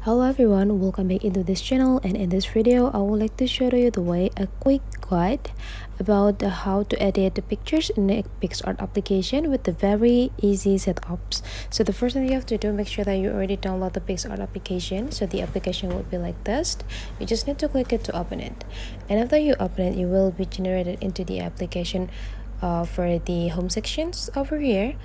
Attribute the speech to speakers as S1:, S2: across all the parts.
S1: Hello everyone, welcome back into this channel, and in this video I would like to show you a quick guide about how to edit the pictures in the PicsArt application with the very easy setups. So the first thing you have to do, make sure that you already download the PicsArt application. So the application will be like this. You just need to click it to open it, and after you open it you will be generated into the application for the home sections over here.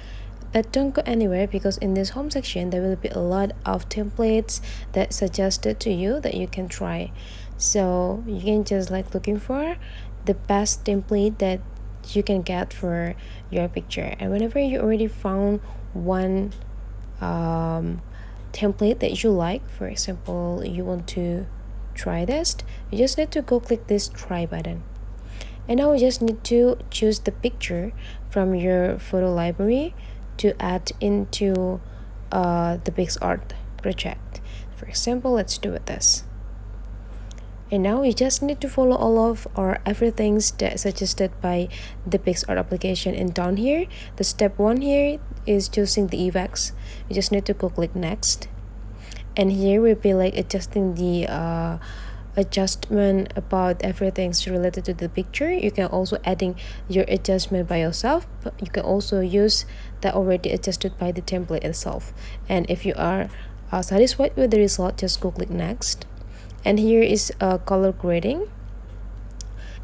S1: But don't go anywhere, because in this home section there will be a lot of templates that suggested to you that you can try. So you can just like looking for the best template that you can get for your picture, and whenever you already found one template that you like, for example you want to try this, you just need to go click this try button. And now we just need to choose the picture from your photo library to add into the PicsArt project. For example, let's do it this. And now we just need to follow all of or everything that suggested by the PicsArt application. And down here, the step 1 here is choosing the effects. You just need to go click next. And here we'll be like adjusting the adjustment about everything related to the picture. You can also adding your adjustment by yourself, but you can also use that already adjusted by the template itself. And if you are satisfied with the result, just go click next. And here is color grading.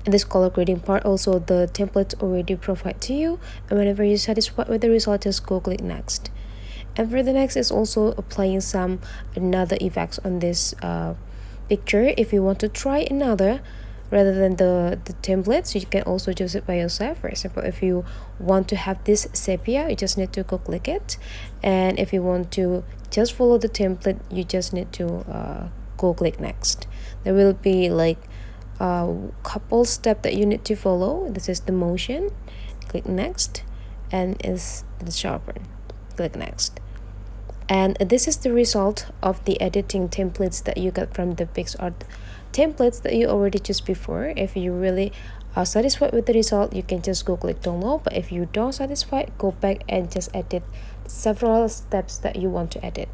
S1: In this color grading part, also the templates already provide to you, and whenever you're satisfied with the result, just go click next. And for the next is also applying some another effects on this picture. If you want to try another rather than the templates, you can also choose it by yourself. For example, if you want to have this sepia, you just need to go click it, and if you want to just follow the template, you just need to go click next. There will be like a couple steps that you need to follow. This is the motion, click next, and is the sharpen, click next. And this is the result of the editing templates that you got from the PicsArt templates that you already chose before. If you really are satisfied with the result, you can just go click download. But if you don't satisfied, go back and just edit several steps that you want to edit.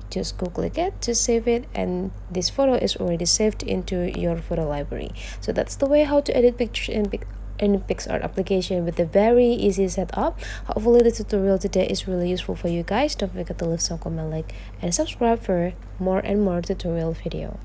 S1: Just go click it to save it, and this photo is already saved into your photo library. So that's the way how to edit pictures in PicsArt application with a very easy setup. Hopefully the tutorial today is really useful for you guys. Don't forget to leave some comment, like, and subscribe for more and more tutorial video.